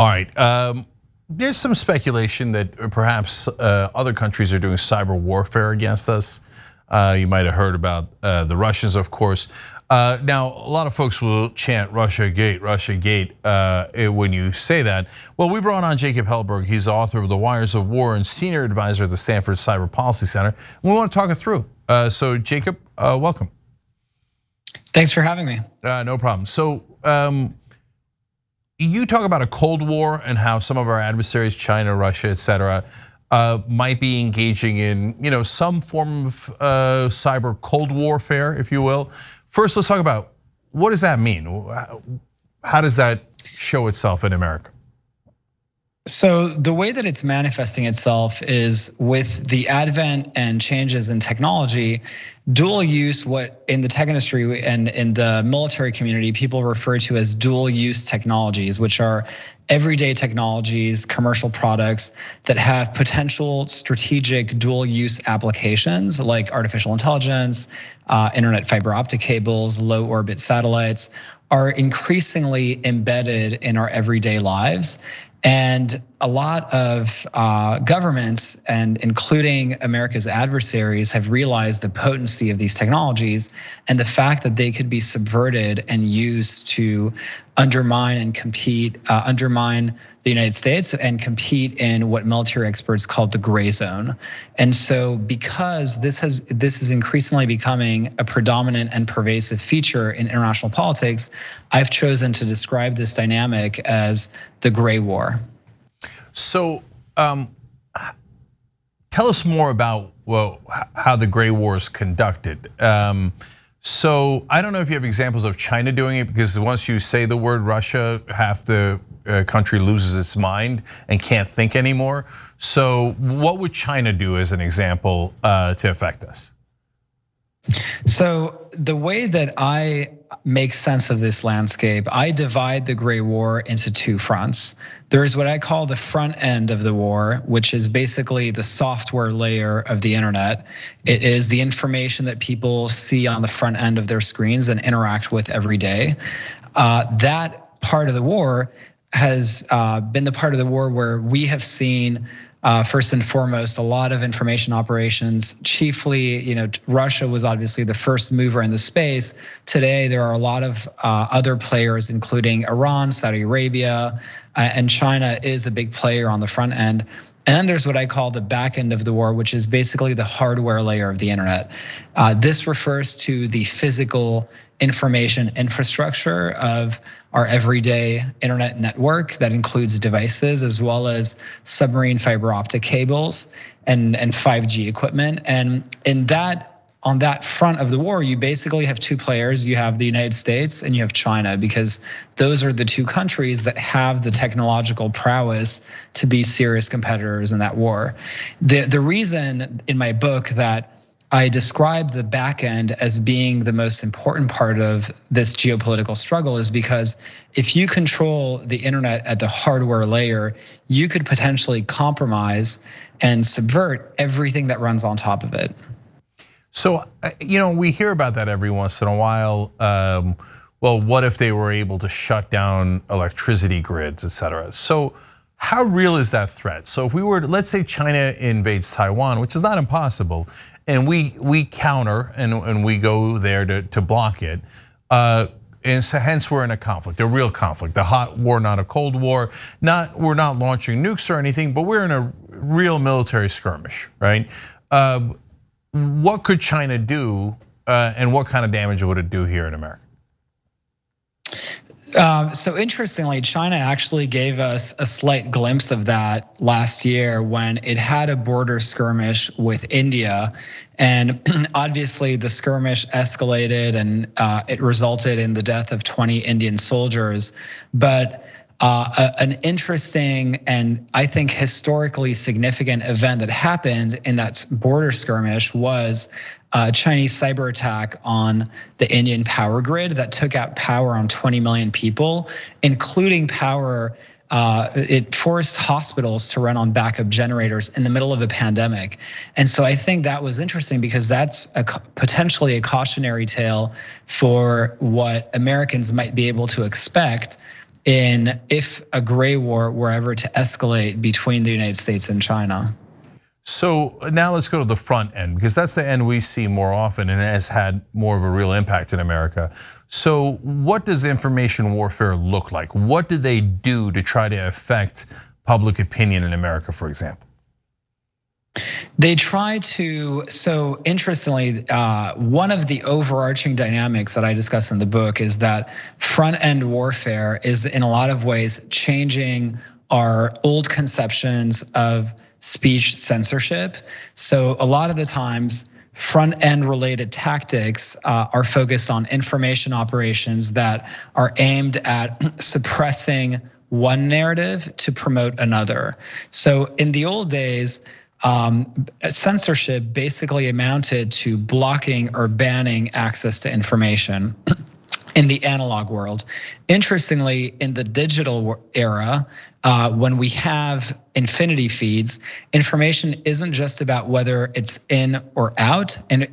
All right. There's some speculation that perhaps other countries are doing cyber warfare against us. You might have heard about the Russians, of course. Now, a lot of folks will chant Russiagate, Russiagate when you say that. Well, we brought on Jacob Helberg. He's the author of The Wires of War and senior advisor at the Stanford CyberPolicy Center. We want to talk it through. So Jacob, welcome. Thanks for having me. No problem. So you talk about a Cold War and how some of our adversaries, China, Russia, et cetera, might be engaging in some form of cyber Cold Warfare, if you will. First, let's talk about what does that mean? How does that show itself in America? So the way that it's manifesting itself is with the advent and changes in technology, dual use, what in the tech industry and in the military community, people refer to as dual use technologies, which are everyday technologies, commercial products that have potential strategic dual use applications like artificial intelligence, internet fiber optic cables, low orbit satellites, are increasingly embedded in our everyday lives. And a lot of governments, and including America's adversaries, have realized the potency of these technologies and the fact that they could be subverted and used to undermine and compete, undermine the United States and compete in what military experts call the gray zone. And so because this is increasingly becoming a predominant and pervasive feature in international politics, I've chosen to describe this dynamic as the gray war. So tell us more about how the gray war is conducted. So I don't know if you have examples of China doing it, because once you say the word Russia, half the country loses its mind and can't think anymore. So what would China do as an example to affect us? So the way that I make sense of this landscape, I divide the gray war into two fronts. There is what I call the front end of the war, which is basically the software layer of the internet. It is the information that people see on the front end of their screens and interact with every day. That part of the war has been the part of the war where we have seen first and foremost, a lot of information operations. Chiefly, Russia was obviously the first mover in the space. Today, there are a lot of other players, including Iran, Saudi Arabia, and China is a big player on the front end. And then there's what I call the back end of the war, which is basically the hardware layer of the internet. This refers to the physical information infrastructure of our everyday internet network that includes devices as well as submarine fiber optic cables and 5G equipment. And on that front of the war, you basically have two players. You have the United States and you have China, because those are the two countries that have the technological prowess to be serious competitors in that war. The reason in my book that I describe the back end as being the most important part of this geopolitical struggle is because if you control the internet at the hardware layer, you could potentially compromise and subvert everything that runs on top of it. So, we hear about that every once in a while. Well, what if they were able to shut down electricity grids, et cetera? So how real is that threat? So if we were, let's say China invades Taiwan, which is not impossible, and we counter and we go there to block it, and so hence we're in a conflict, a real conflict, a hot war, not a cold war. We're not launching nukes or anything, but we're in a real military skirmish, right? What could China do, and what kind of damage would it do here in America? So interestingly, China actually gave us a slight glimpse of that last year when it had a border skirmish with India. And obviously the skirmish escalated and it resulted in the death of 20 Indian soldiers. But an interesting and I think historically significant event that happened in that border skirmish was a Chinese cyber attack on the Indian power grid that took out power on 20 million people, including power. It forced hospitals to run on backup generators in the middle of a pandemic. And so I think that was interesting because that's potentially a cautionary tale for what Americans might be able to expect if a gray war were ever to escalate between the United States and China. So now let's go to the front end, because that's the end we see more often and has had more of a real impact in America. So what does information warfare look like? What do they do to try to affect public opinion in America, for example? They try to, so interestingly, one of the overarching dynamics that I discuss in the book is that front end warfare is in a lot of ways changing our old conceptions of speech censorship. So a lot of the times, front end related tactics are focused on information operations that are aimed at suppressing one narrative to promote another. So in the old days, censorship basically amounted to blocking or banning access to information in the analog world. Interestingly, in the digital era, when we have infinity feeds, information isn't just about whether it's in or out, and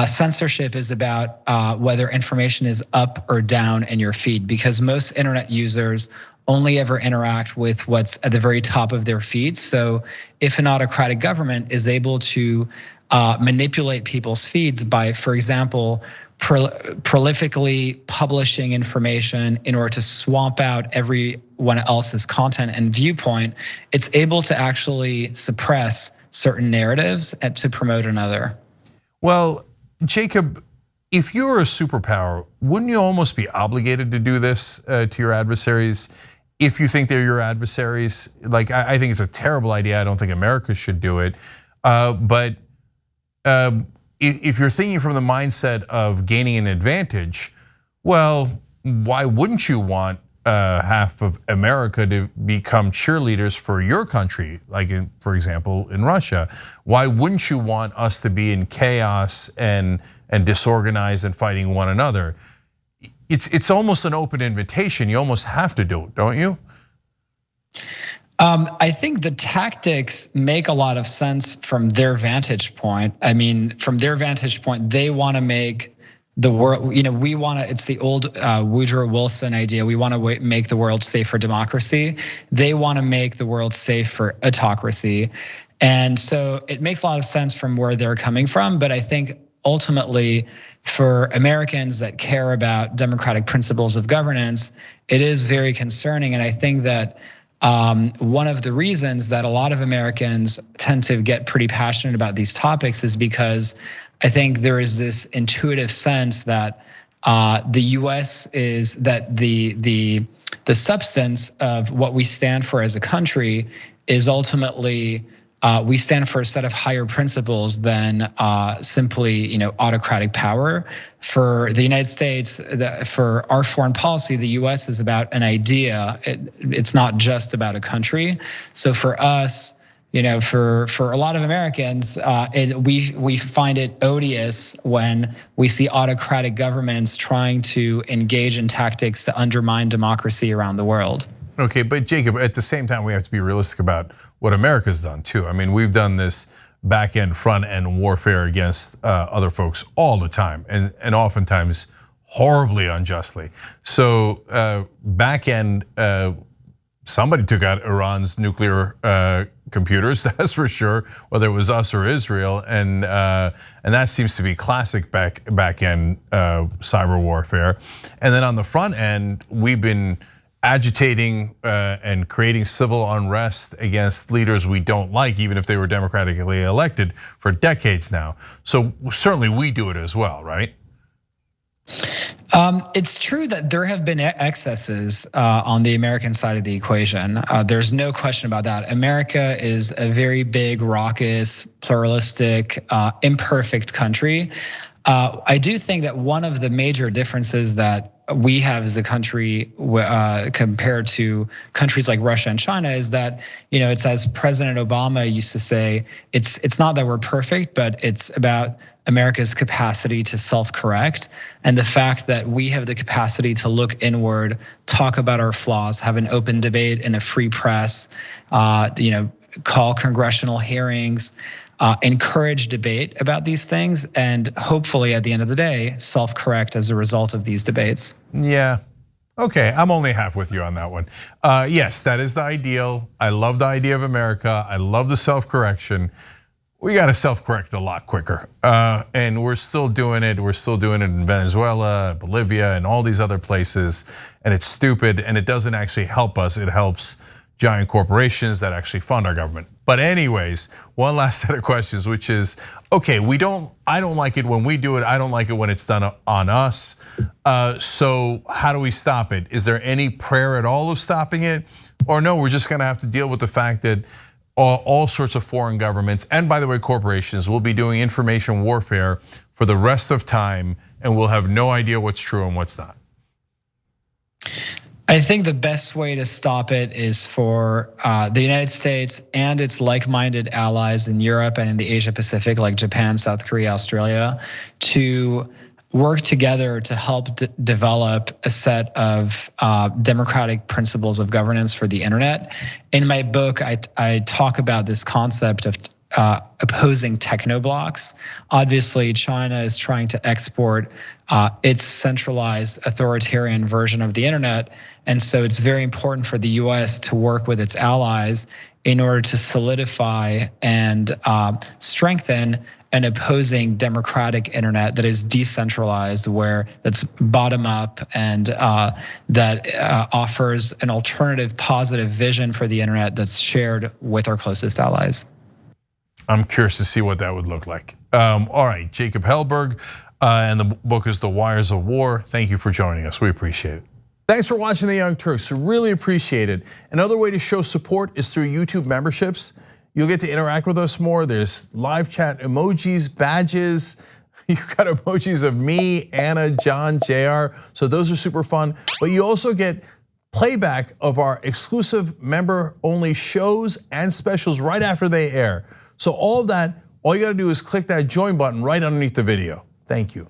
censorship is about whether information is up or down in your feed, because most internet users only ever interact with what's at the very top of their feeds. So if an autocratic government is able to manipulate people's feeds by, for example, prolifically publishing information in order to swamp out everyone else's content and viewpoint, it's able to actually suppress certain narratives and to promote another. Well, Jacob, if you're a superpower, wouldn't you almost be obligated to do this to your adversaries if you think they're your adversaries? Like, I think it's a terrible idea. I don't think America should do it. But if you're thinking from the mindset of gaining an advantage, well, why wouldn't you want half of America to become cheerleaders for your country? Like, for example, in Russia, why wouldn't you want us to be in chaos and disorganized and fighting one another? It's almost an open invitation. You almost have to do it, don't you? I think the tactics make a lot of sense from their vantage point. I mean, from their vantage point, they want to make the world, we want to, it's the old Woodrow Wilson idea. We want to make the world safe for democracy. They want to make the world safe for autocracy. And so it makes a lot of sense from where they're coming from. But I think ultimately, for Americans that care about democratic principles of governance, it is very concerning. And I think that one of the reasons that a lot of Americans tend to get pretty passionate about these topics is because I think there is this intuitive sense that the US is that the substance of what we stand for as a country is ultimately we stand for a set of higher principles than simply, autocratic power. For the United States, for our foreign policy, the US is about an idea. It's not just about a country. So for us, for a lot of Americans, we find it odious when we see autocratic governments trying to engage in tactics to undermine democracy around the world. Okay, but Jacob, at the same time, we have to be realistic about what America's done too. I mean, we've done this back end, front end warfare against other folks all the time, and oftentimes horribly unjustly. So back end, somebody took out Iran's nuclear computers, that's for sure, whether it was us or Israel, and that seems to be classic back end cyber warfare. And then on the front end, we've been agitating and creating civil unrest against leaders we don't like, even if they were democratically elected, for decades now. So certainly we do it as well, right? It's true that there have been excesses on the American side of the equation. There's no question about that. America is a very big, raucous, pluralistic, imperfect country. I do think that one of the major differences that we have as a country compared to countries like Russia and China is that, it's as President Obama used to say, it's not that we're perfect, but it's about America's capacity to self-correct, and the fact that we have the capacity to look inward, talk about our flaws, have an open debate in a free press, call congressional hearings, encourage debate about these things, and hopefully at the end of the day, self-correct as a result of these debates. Yeah, Okay, I'm only half with you on that one. Yes, that is the ideal. I love the idea of America. I love the self-correction. We got to self-correct a lot quicker. And we're still doing it. We're still doing it in Venezuela, Bolivia, and all these other places. And it's stupid, and it doesn't actually help us. It helps giant corporations that actually fund our government. But anyways, one last set of questions, which is, okay, I don't like it when we do it. I don't like it when it's done on us. So how do we stop it? Is there any prayer at all of stopping it? Or no, we're just gonna have to deal with the fact that all sorts of foreign governments, and by the way, corporations, will be doing information warfare for the rest of time, and we'll have no idea what's true and what's not. I think the best way to stop it is for the United States and its like-minded allies in Europe and in the Asia Pacific, like Japan, South Korea, Australia, to work together to help develop a set of democratic principles of governance for the internet. In my book, I talk about this concept of opposing technoblocks. Obviously, China is trying to export its centralized authoritarian version of the internet. And so it's very important for the US to work with its allies in order to solidify and strengthen an opposing democratic internet that is decentralized, where that's bottom up and that offers an alternative positive vision for the internet that's shared with our closest allies. I'm curious to see what that would look like. All right, Jacob Helberg, and the book is The Wires of War. Thank you for joining us, we appreciate it. Thanks for watching The Young Turks, really appreciate it. Another way to show support is through YouTube memberships. You'll get to interact with us more. There's live chat emojis, badges. You've got emojis of me, Anna, John, JR. So those are super fun. But you also get playback of our exclusive member-only shows and specials right after they air. So all of that, all you gotta do is click that join button right underneath the video. Thank you.